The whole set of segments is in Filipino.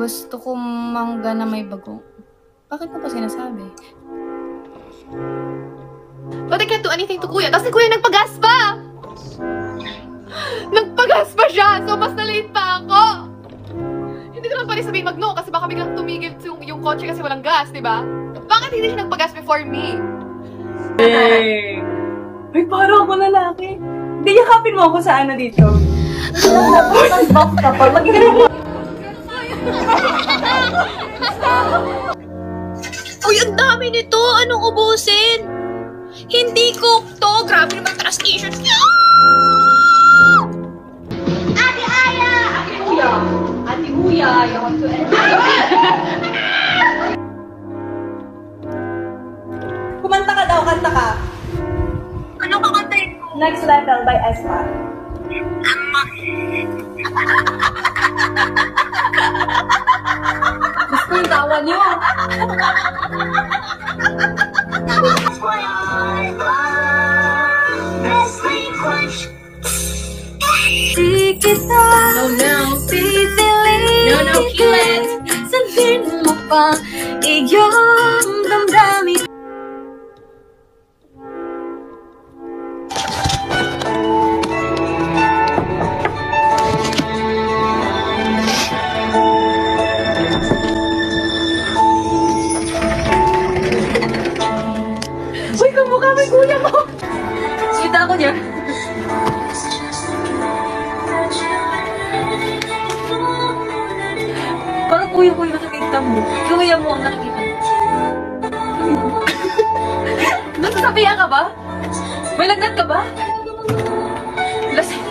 Gusto ko mangga na may bagong. Bakit mo pa sinasabi? But I can't do anything to Kuya. Tapos si Kuya nagpagas pa! Nagpagas pa siya! So mas na-late pa ako! Hindi ko naman pwede sabihin mag-no kasi baka biglang tumigil yung kotse kasi walang gas, di ba? Bakit hindi siya nagpagas before me? Hey! Ay, parang ako lalaki. Hindi, yakapin mo ako sa ano dito. Kapag magiging mo. Uy, ang dami nito! Anong ubusin? Hindi ko to! Grabe naman translation niya! Ate Aya! Ate Huya! Ate Huya! I want to end. Kumanta ka daw, kanta ka. Ano kakantayin ko? Next Level by Espa. Gusto yung tawa niyo. Di kita pipiliin. No, kill it! Sabihin mo pa iyong damdamin. Uy, kamukha mo yung kuya mo. Sweet ako niya. Parang kuya ko yung nakikita mo. Kuya mo ang nakikita mo. Nasasabihan ka ba? May lagnat ka ba? Lasing.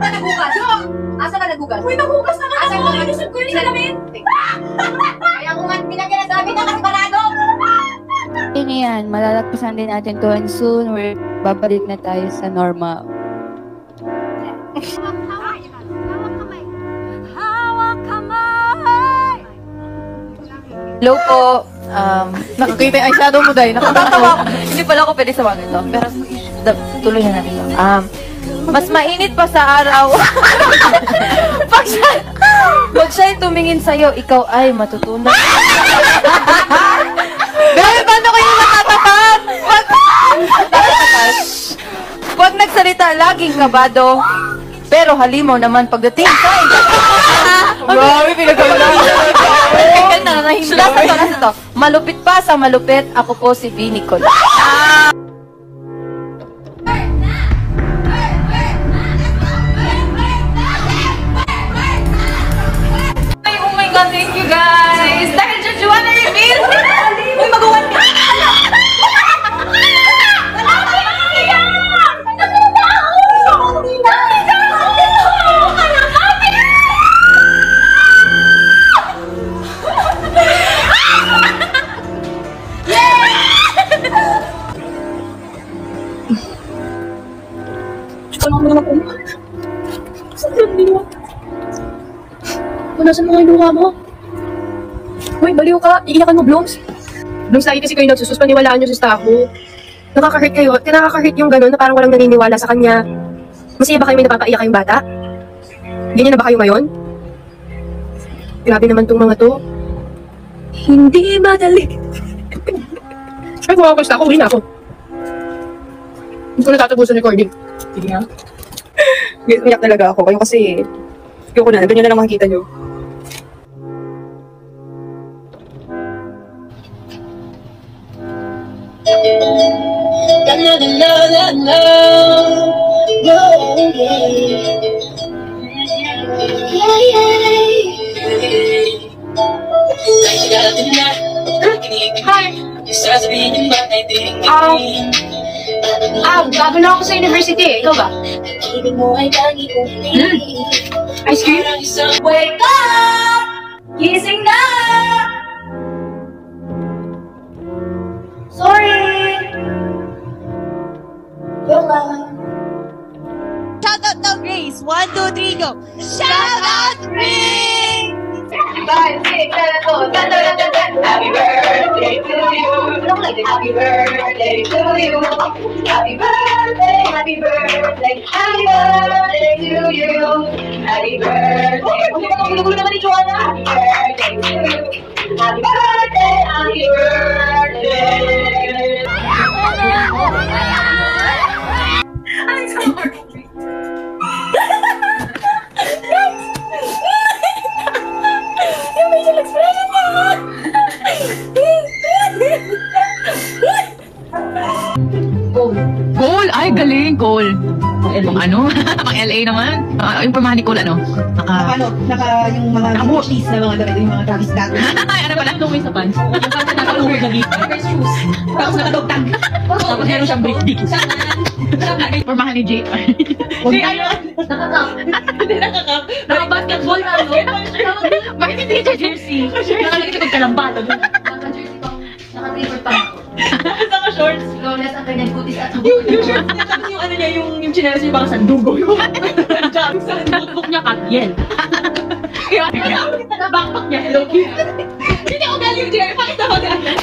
Nagugas? Asa ka nagugas? Uy, nagugas na ka! Asa ka nagugas ko yung salamin? Kaya ko nga pinagyan na salamin na kasi barado! Yun yan, malalagpasan din natin to and soon we're babalik na tayo sa normal. Hello po. Nakakita yung eyeshadow mo dahil nakakatawa. Hindi pala ako pwede sa bagay to. Pero tuloy na natin to. Mas mainit pa sa araw. Pag siya'y tumingin sa'yo, ikaw ay matutunan. Grabe, paano kayo nakatapat? Pag nagsalita, laging kabado. Pero halimaw naman pagdating sa grabe, pinagawala. Lasa to. Malupit pa sa malupit, ako po si V. Nicole. Oh my God, thank you guys! Dahil dyan, you wanna reveal? Uy, mag-uwan ka! Nasaan mga inuha mo? Uy, baliw ka. Iiyakan mo, Blooms. Blooms, lagi kasi kayo nagsusus, paniwalaan nyo sa staff mo. Nakaka-hurt kayo. Nakaka-hurt yung gano'n na parang walang naniniwala sa kanya. Masaya ba kayo may napapaiyak kayong bata? Ganyan na ba kayo ngayon? Grabe naman tong mga to. Hindi madali. Ay, kung ako gusto ako, uwi na ako. Hindi ko natatapusan recording. Sige nga. Umiyak talaga ako. Kayo kasi, ayoko na. Ganyan na lang makikita nyo. Hi! Bago na ako sa university. Ikaw ba? Ice cream? Wake up! Gising na! Sorry! Shout out now, Grace. 1, 2, 3, go. Shout out, Ring! 5, 6, 7, 8. Happy birthday to you. Happy birthday to you. Happy birthday, happy birthday, happy birthday to you. Happy Happy birthday. Gulo naman ni Joanna. Happy birthday to you. Happy birthday, happy birthday. I'm sorry. Yung facial expression mo. Goal! Ay, galing! Goal! Pang ano? Pang LA naman? Yung pormahan ni Cole, ano? Yung mga cheese na mga damit, yung mga traffic Ay, ano pala? Lumay sa pants. Yung kasi nakaluhod na dito. First shoes. Tapos nakadogtag. Tapos meron siyang brief dick. Pormahan ni JR. Hindi, ayun. Hindi nakakap. Naka-basketball na, no? Bakit hindi siya jersey? Nakalagay ka magkalambata. Naka-jersey pa. Naka-paper pa. Naka-shorts. Flawless ang kanyang kutis at Yung shorts niya, tapos yung ano niya, yung chinelas niya, baka sandugo. Yung sa notebook niya, Katyen. Yung backpack niya, Hello Kitty. Hindi ako galing, Jerry. Pakita mo galing.